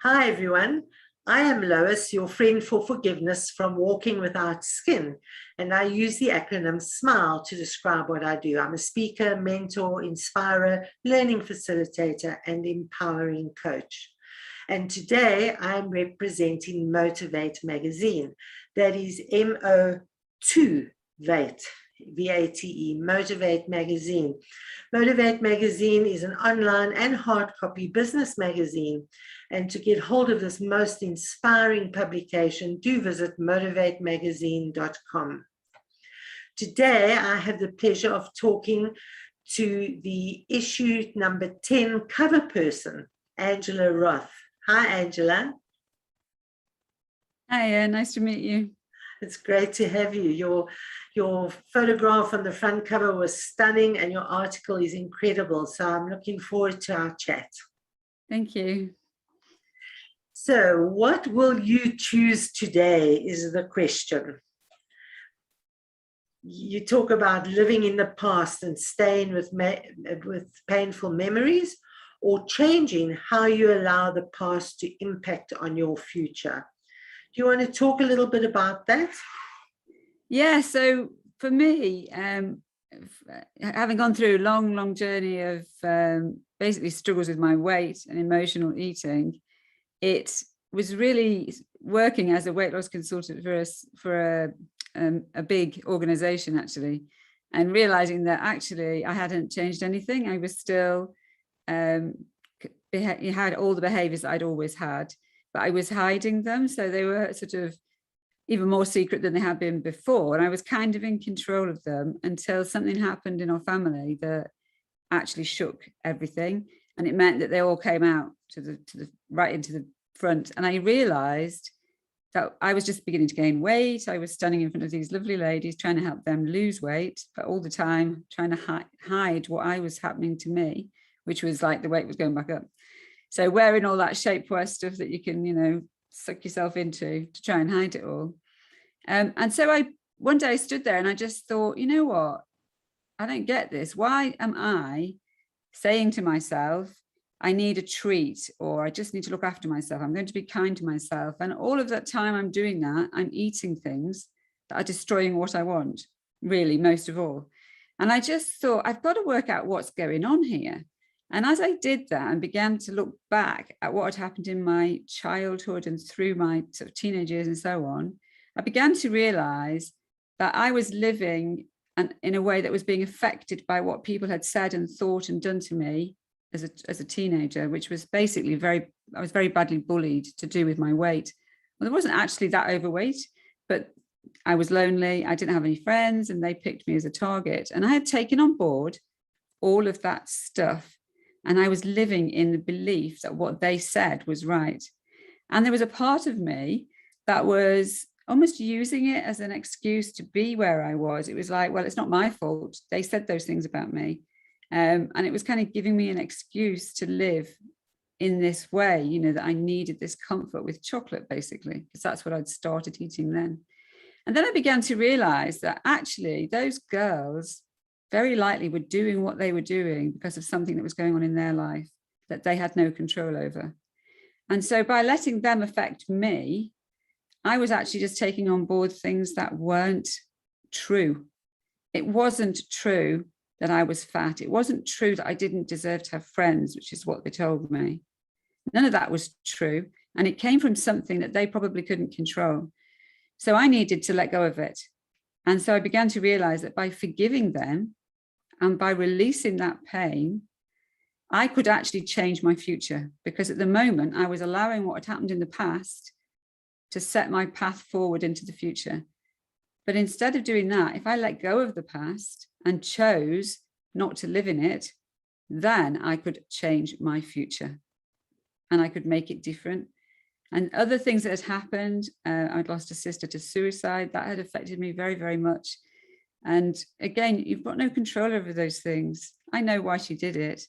Hi, everyone. I am Lois, your friend for forgiveness from Walking Without Skin, and I use the acronym SMILE to describe what I do. I'm a speaker, mentor, inspirer, learning facilitator, and empowering coach. And today I'm representing Motivate magazine. That is MO2 Vate. VATE, Motivate magazine. Motivate magazine is an online and hard copy business magazine. And to get hold of this most inspiring publication, do visit motivatemagazine.com. Today, I have the pleasure of talking to the issue number 10 cover person, Angela Roth. Hi, Angela. Hi, nice to meet you. It's great to have you. Your photograph on the front cover was stunning and your article is incredible. So I'm looking forward to our chat. Thank you. So what will you choose today is the question. You talk about living in the past and staying with painful memories, or changing how you allow the past to impact on your future. Do you want to talk a little bit about that? Yeah, so for me, having gone through a long journey of basically struggles with my weight and emotional eating, it was really working as a weight loss consultant for a big organization, actually, and realizing that actually I hadn't changed anything. I was still had all the behaviors that I'd always had, but I was hiding them. So they were sort of even more secret than they had been before. And I was kind of in control of them until something happened in our family that actually shook everything. And it meant that they all came out to the right into the front. And I realized that I was just beginning to gain weight. I was standing in front of these lovely ladies trying to help them lose weight, but all the time trying to hide what I was happening to me, which was like the weight was going back up. So wearing all that shapewear stuff that you can, suck yourself into to try and hide it all. And so one day I stood there and I just thought, you know what? I don't get this. Why am I saying to myself, I need a treat, or I just need to look after myself. I'm going to be kind to myself. And all of that time I'm doing that, I'm eating things that are destroying what I want, really, most of all. And I just thought, I've got to work out what's going on here. And as I did that and began to look back at what had happened in my childhood and through my sort of teenage years and so on, I began to realize that I was living in a way that was being affected by what people had said and thought and done to me as a teenager, which was basically I was very badly bullied to do with my weight. Well, I wasn't actually that overweight, but I was lonely. I didn't have any friends and they picked me as a target. And I had taken on board all of that stuff. And I was living in the belief that what they said was right. And there was a part of me that was almost using it as an excuse to be where I was. It was like, well, it's not my fault. They said those things about me. And it was kind of giving me an excuse to live in this way, that I needed this comfort with chocolate, basically, because that's what I'd started eating then. And then I began to realize that actually those girls very likely were doing what they were doing because of something that was going on in their life that they had no control over. And so by letting them affect me, I was actually just taking on board things that weren't true. It wasn't true that I was fat. It wasn't true that I didn't deserve to have friends, which is what they told me. None of that was true. And it came from something that they probably couldn't control. So I needed to let go of it. And so I began to realize that by forgiving them and by releasing that pain, I could actually change my future, because at the moment I was allowing what had happened in the past to set my path forward into the future. But instead of doing that, if I let go of the past and chose not to live in it, then I could change my future and I could make it different. And other things that had happened, I'd lost a sister to suicide. That had affected me very, very much. And again, you've got no control over those things. I know why she did it,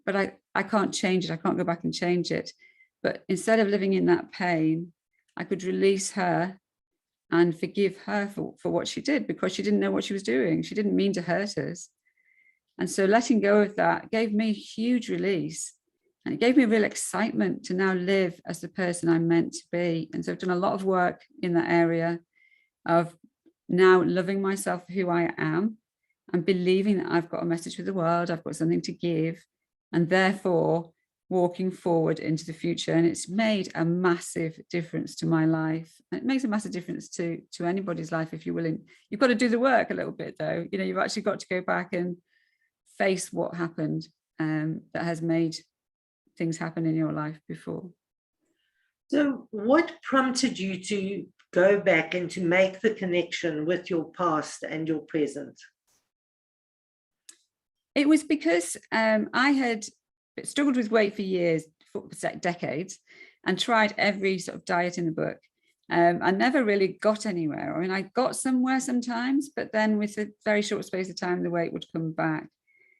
but I can't change it. I can't go back and change it. But instead of living in that pain, I could release her and forgive her for what she did, because she didn't know what she was doing. She didn't mean to hurt us. And so letting go of that gave me huge release. And it gave me a real excitement to now live as the person I'm meant to be. And so I've done a lot of work in that area of now loving myself for who I am and believing that I've got a message for the world, I've got something to give, and therefore walking forward into the future. And it's made a massive difference to my life. And it makes a massive difference to anybody's life if you're willing. You've got to do the work a little bit though. You know, you've actually got to go back and face what happened that has made things happen in your life before. So what prompted you to go back and to make the connection with your past and your present? It was because I had struggled with weight for years, for decades, and tried every sort of diet in the book. I never really got anywhere. I mean, I got somewhere sometimes, but then with a very short space of time, the weight would come back.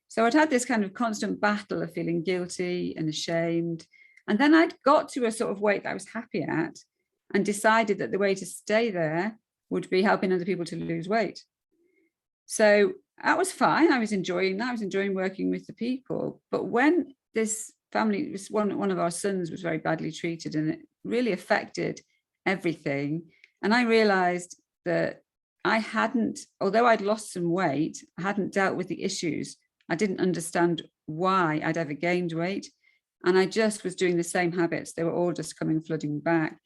So I'd had this kind of constant battle of feeling guilty and ashamed. And then I'd got to a sort of weight that I was happy at and decided that the way to stay there would be helping other people to lose weight. So that was fine. I was enjoying that. I was enjoying working with the people. But when this family, one of our sons was very badly treated, and it really affected everything. And I realized that I hadn't, although I'd lost some weight, I hadn't dealt with the issues. I didn't understand why I'd ever gained weight. And I just was doing the same habits. They were all just coming flooding back.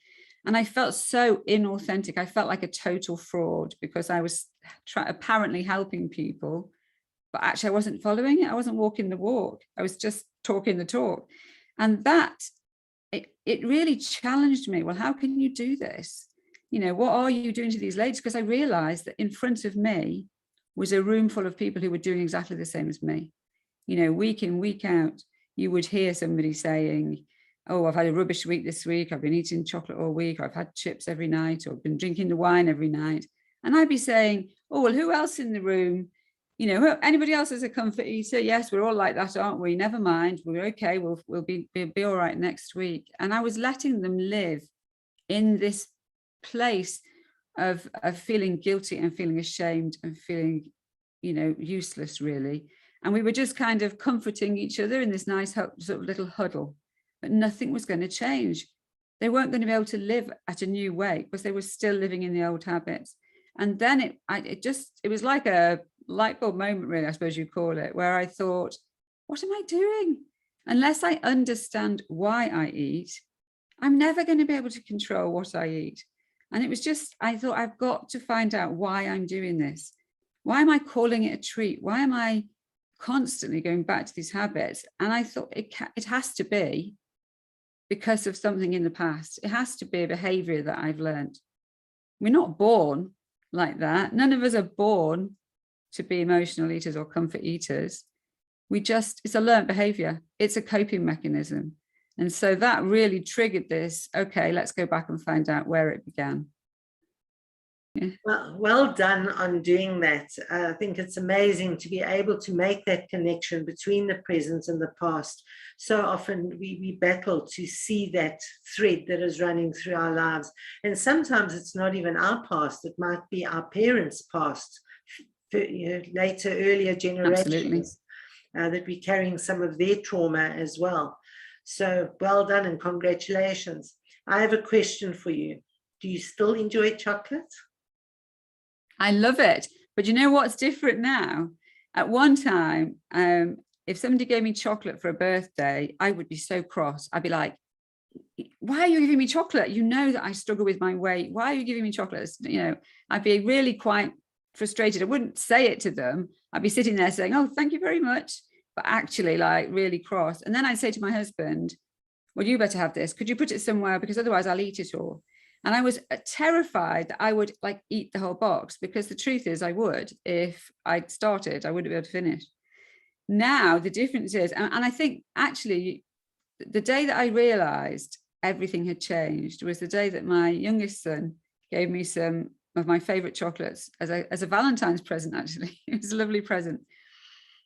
And I felt so inauthentic. I felt like a total fraud because I was apparently helping people, but actually I wasn't following it. I wasn't walking the walk. I was just talking the talk. And that, it really challenged me. Well, how can you do this? You know, what are you doing to these ladies? Because I realized that in front of me was a room full of people who were doing exactly the same as me. You know, week in, week out, you would hear somebody saying, oh, I've had a rubbish week this week. I've been eating chocolate all week. Or I've had chips every night, or I've been drinking the wine every night. And I'd be saying, oh, well, who else in the room? You know, anybody else is a comfort eater? Yes, we're all like that, aren't we? Never mind. We're okay. We'll be all right next week. And I was letting them live in this place of feeling guilty and feeling ashamed and feeling, you know, useless, really. And we were just kind of comforting each other in this nice sort of little huddle. But nothing was going to change. They weren't going to be able to live at a new way because they were still living in the old habits. And then it was like a light bulb moment, really, I suppose you call it, where I thought, what am I doing? Unless I understand why I eat, I'm never going to be able to control what I eat. And it was just, I thought, I've got to find out why I'm doing this. Why am I calling it a treat? Why am I constantly going back to these habits? And I thought it has to be because of something in the past. It has to be a behavior that I've learned. We're not born like that. None of us are born to be emotional eaters or comfort eaters. It's a learned behavior. It's a coping mechanism. And so that really triggered this, okay, let's go back and find out where it began. Yeah. Well done on doing that. I think it's amazing to be able to make that connection between the present and the past. So often we battle to see that thread that is running through our lives. And sometimes it's not even our past. It might be our parents' past, later, earlier generations, that we're carrying some of their trauma as well. So well done and congratulations. I have a question for you. Do you still enjoy chocolate? I love it. But you know what's different now? At one time, if somebody gave me chocolate for a birthday, I would be so cross. I'd be like, why are you giving me chocolate? You know that I struggle with my weight. Why are you giving me chocolate? You know, I'd be really quite frustrated. I wouldn't say it to them. I'd be sitting there saying, oh, thank you very much. But actually like really cross. And then I'd say to my husband, well, you better have this. Could you put it somewhere? Because otherwise I'll eat it all. And I was terrified that I would like eat the whole box, because the truth is I would. If I'd started, I wouldn't be able to finish. Now the difference is, and I think actually the day that I realized everything had changed was the day that my youngest son gave me some of my favorite chocolates as a Valentine's present. Actually, it was a lovely present.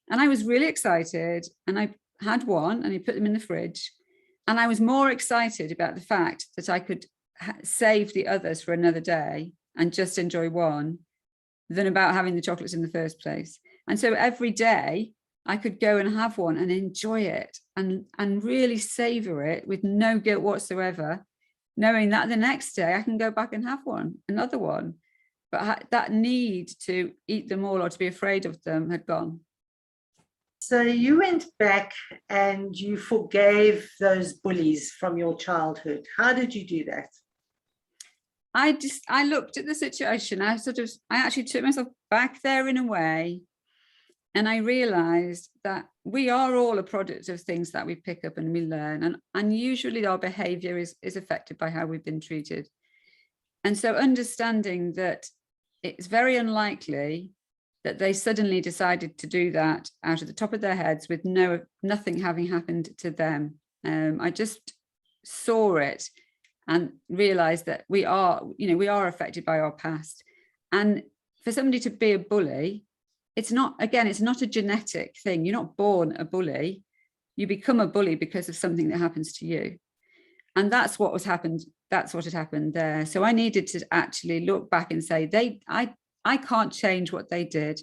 And I was really excited, and I had one and he put them in the fridge. And I was more excited about the fact that I could save the others for another day and just enjoy one than about having the chocolates in the first place. And so every day I could go and have one and enjoy it and really savor it with no guilt whatsoever, knowing that the next day I can go back and have another one. But that need to eat them all or to be afraid of them had gone. So you went back and you forgave those bullies from your childhood. How did you do that? I looked at the situation. I actually took myself back there in a way. And I realized that we are all a product of things that we pick up and we learn. And usually our behavior is affected by how we've been treated. And so understanding that it's very unlikely that they suddenly decided to do that out of the top of their heads with nothing having happened to them. I just saw it and realized that we are affected by our past. And for somebody to be a bully, it's not a genetic thing. You're not born a bully. You become a bully because of something that happens to you. And that's what happened. That's what had happened there. So I needed to actually look back and say, I can't change what they did.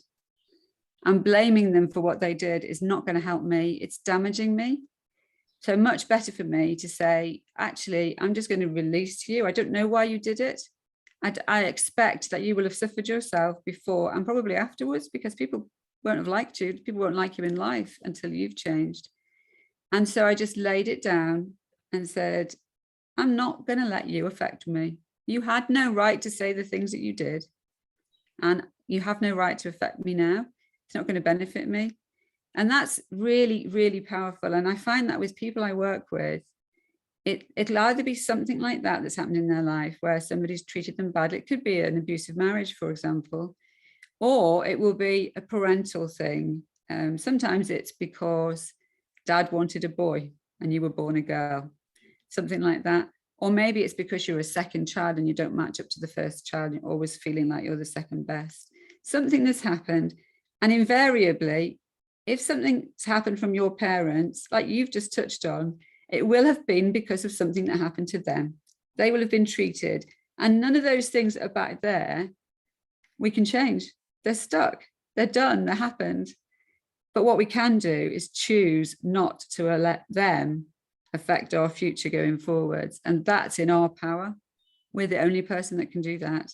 And blaming them for what they did is not going to help me. It's damaging me. So much better for me to say, actually, I'm just going to release you. I don't know why you did it. I expect that you will have suffered yourself before and probably afterwards, because people won't have liked you. People won't like you in life until you've changed. And so I just laid it down and said, I'm not going to let you affect me. You had no right to say the things that you did. And you have no right to affect me now. It's not going to benefit me. And that's really, really powerful. And I find that with people I work with, it'll either be something like that that's happened in their life where somebody's treated them badly. It could be an abusive marriage, for example, or it will be a parental thing. Sometimes it's because dad wanted a boy and you were born a girl, something like that. Or maybe it's because you're a second child and you don't match up to the first child. You're always feeling like you're the second best. Something that's happened. And invariably, if something's happened from your parents, like you've just touched on, it will have been because of something that happened to them. They will have been treated. And none of those things that are back there, we can change. They're stuck. They're done. They happened. But what we can do is choose not to let them affect our future going forwards. And that's in our power. We're the only person that can do that.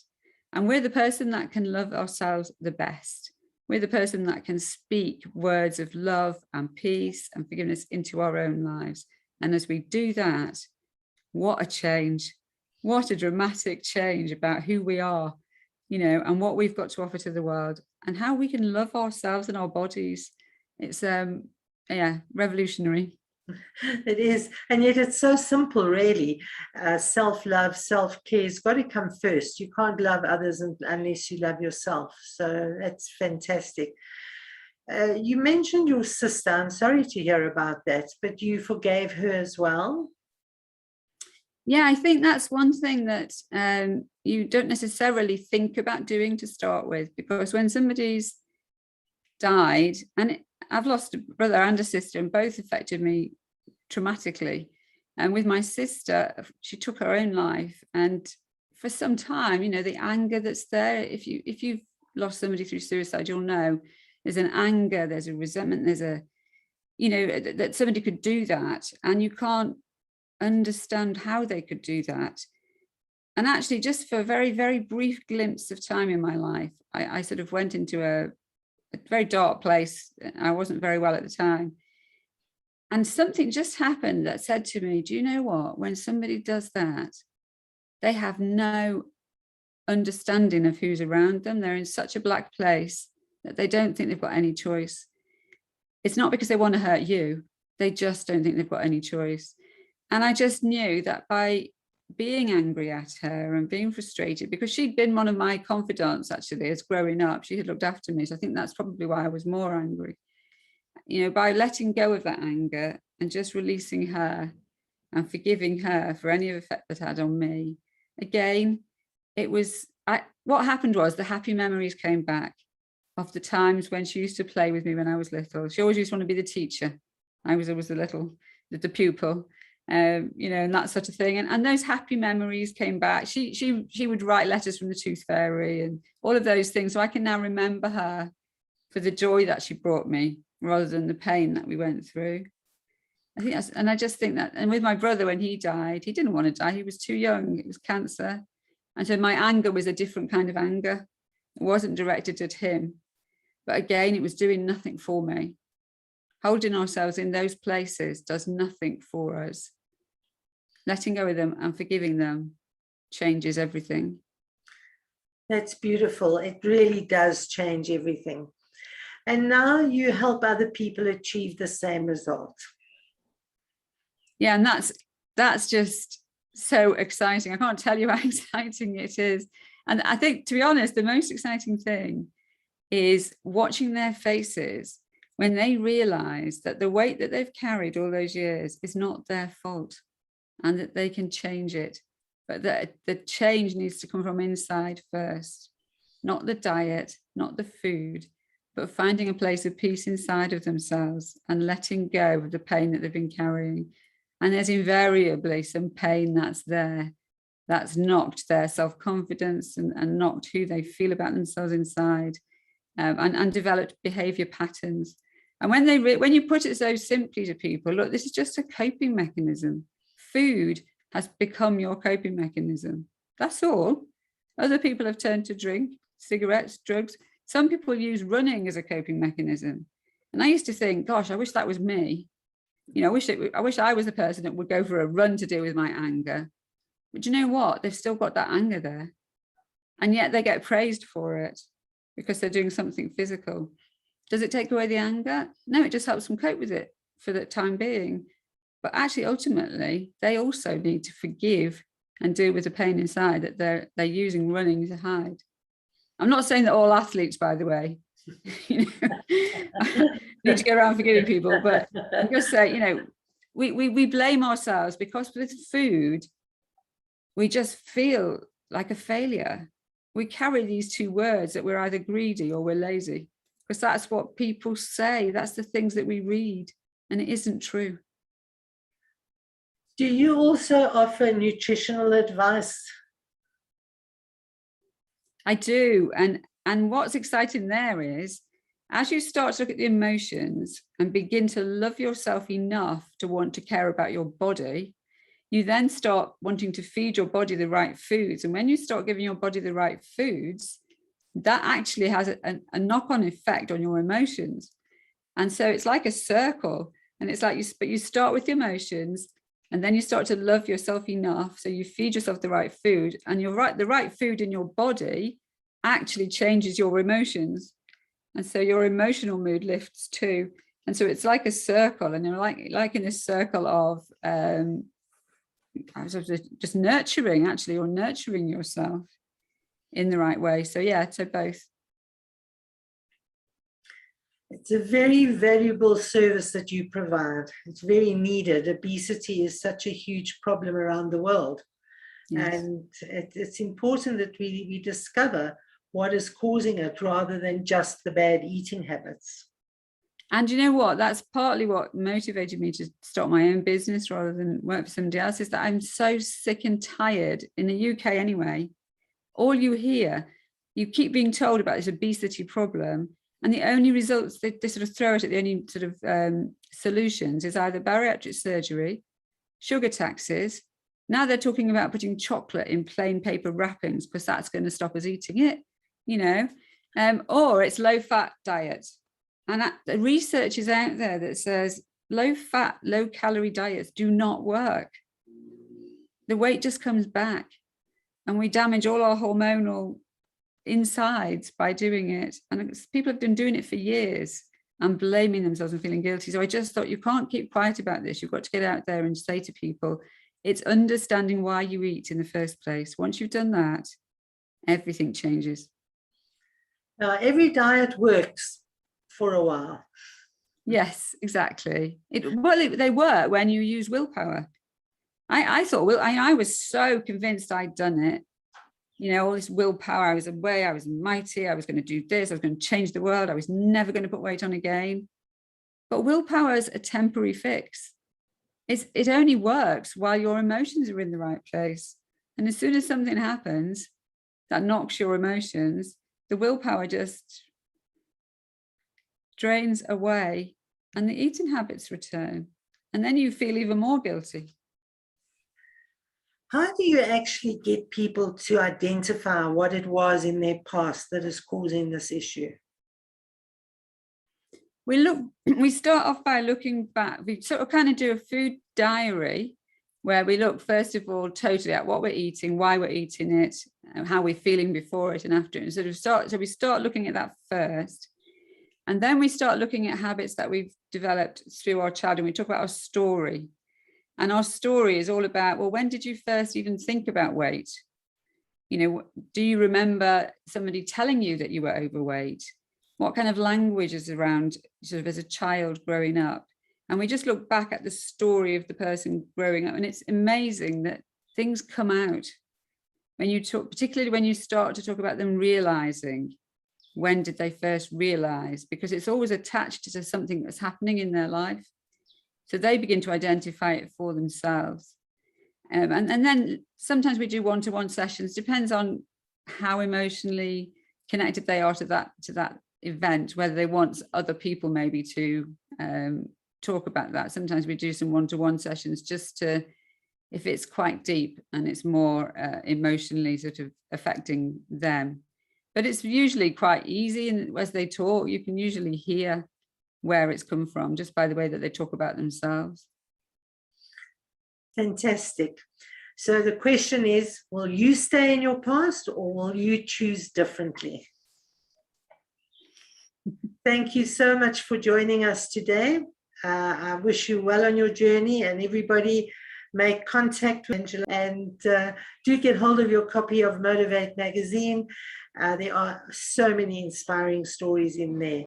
And we're the person that can love ourselves the best. We're the person that can speak words of love and peace and forgiveness into our own lives. And as we do that, what a change, what a dramatic change about who we are, and what we've got to offer to the world and how we can love ourselves and our bodies. It's, revolutionary. It is. And yet it's so simple, really. Self-love, self-care has got to come first. You can't love others unless you love yourself. So that's fantastic. You mentioned your sister. I'm sorry to hear about that, but you forgave her as well? Yeah, I think that's one thing that you don't necessarily think about doing to start with, because when somebody's died, and I've lost a brother and a sister, and both affected me traumatically. And with my sister, she took her own life. And for some time, the anger that's there, if you've lost somebody through suicide, you'll know there's an anger, there's a resentment, there's a, that somebody could do that. And you can't understand how they could do that. And actually, just for a very, very brief glimpse of time in my life, I sort of went into a very dark place. I wasn't very well at the time. And something just happened that said to me, do you know what? When somebody does that, they have no understanding of who's around them. They're in such a black place that they don't think they've got any choice. It's not because they want to hurt you. They just don't think they've got any choice. And I just knew that by being angry at her and being frustrated, because she'd been one of my confidants, actually, as growing up, she had looked after me. So I think that's probably why I was more angry. By letting go of that anger and just releasing her and forgiving her for any effect that had on me. Again, what happened was the happy memories came back of the times when she used to play with me when I was little. She always used to want to be the teacher. I was always the pupil, and that sort of thing. And those happy memories came back. She would write letters from the Tooth Fairy and all of those things. So I can now remember her for the joy that she brought me rather than the pain that we went through. I think that's, and I just think that, and with my brother, when he died, he didn't want to die. He was too young. It was cancer. And so my anger was a different kind of anger. It wasn't directed at him. But again, it was doing nothing for me. Holding ourselves in those places does nothing for us. Letting go of them and forgiving them changes everything. That's beautiful. It really does change everything. And now you help other people achieve the same result. Yeah, and that's just so exciting. I can't tell you how exciting it is. And I think, to be honest, the most exciting thing is watching their faces when they realize that the weight that they've carried all those years is not their fault and that they can change it. But that the change needs to come from inside first, not the diet, not the food, but finding a place of peace inside of themselves and letting go of the pain that they've been carrying. And there's invariably some pain that's there, that's knocked their self-confidence and knocked who they feel about themselves inside, and developed behavior patterns. And when you put it so simply to people, look, this is just a coping mechanism. Food has become your coping mechanism. That's all. Other people have turned to drink, cigarettes, drugs. Some people use running as a coping mechanism. And I used to think, gosh, I wish that was me. You know, I wish I was the person that would go for a run to deal with my anger. But you know what? They've still got that anger there. And yet they get praised for it because they're doing something physical. Does it take away the anger? No, it just helps them cope with it for the time being. But actually, ultimately, they also need to forgive and deal with the pain inside that they're using running to hide. I'm not saying that all athletes, by the way, you know, need to go around forgiving people, but I'm just saying, you know, we blame ourselves because with food, we just feel like a failure. We carry these two words that we're either greedy or we're lazy, because that's what people say. That's the things that we read, and it isn't true. Do you also offer nutritional advice? I do. And what's exciting there is, as you start to look at the emotions and begin to love yourself enough to want to care about your body, you then start wanting to feed your body the right foods. And when you start giving your body the right foods, that actually has a knock-on effect on your emotions. And so it's like a circle. And it's like you start with the emotions, and then you start to love yourself enough. So you feed yourself the right food, and the right food in your body actually changes your emotions. And so your emotional mood lifts too. And so it's like a circle, and you're like in a circle of just nurturing, actually, or nurturing yourself in the right way. So yeah, so both. It's a very valuable service that you provide. It's very needed. Obesity is such a huge problem around the world. Yes. And it's important that we discover what is causing it rather than just the bad eating habits. And you know what? That's partly what motivated me to start my own business rather than work for somebody else, is that I'm so sick and tired, in the UK anyway. All you hear, you keep being told about this obesity problem, and the only results they sort of throw at it, the only sort of solutions is either bariatric surgery, sugar taxes. Now they're talking about putting chocolate in plain paper wrappings because that's going to stop us eating it, you know, or it's low-fat diet. And the research is out there that says low-fat, low-calorie diets do not work. The weight just comes back, and we damage all our hormonal insides by doing it. And people have been doing it for years and blaming themselves and feeling guilty. So I just thought, you can't keep quiet about this. You've got to get out there and say to people, it's understanding why you eat in the first place. Once you've done that, everything changes. Every diet works for a while. Yes, exactly. They work when you use willpower. I thought, I was so convinced I'd done it. You know, all this willpower, I was away, I was mighty, I was going to do this, I was going to change the world, I was never going to put weight on again. But willpower is a temporary fix. It only works while your emotions are in the right place. And as soon as something happens that knocks your emotions, the willpower just drains away and the eating habits return. And then you feel even more guilty. How do you actually get people to identify what it was in their past that is causing this issue? We start off by looking back. We sort of kind of do a food diary where we look, first of all, totally at what we're eating, why we're eating it, how we're feeling before it and after it. So we start looking at that first. And then we start looking at habits that we've developed through our childhood. We talk about our story. And our story is all about, well, when did you first even think about weight? You know, do you remember somebody telling you that you were overweight? What kind of language is around sort of as a child growing up? And we just look back at the story of the person growing up. And it's amazing that things come out when you talk, particularly when you start to talk about them realizing. When did they first realize? Because it's always attached to something that's happening in their life. So they begin to identify it for themselves. And then sometimes we do one-to-one sessions, depends on how emotionally connected they are to that event, whether they want other people maybe to talk about that. Sometimes we do some one-to-one sessions just to, if it's quite deep and it's more emotionally sort of affecting them. But it's usually quite easy, and as they talk, you can usually hear where it's come from just by the way that they talk about themselves. Fantastic. So the question is, will you stay in your past or will you choose differently? Thank you so much for joining us today. I wish you well on your journey, and everybody make contact with Angela, and do get hold of your copy of Motivate magazine. There are so many inspiring stories in there.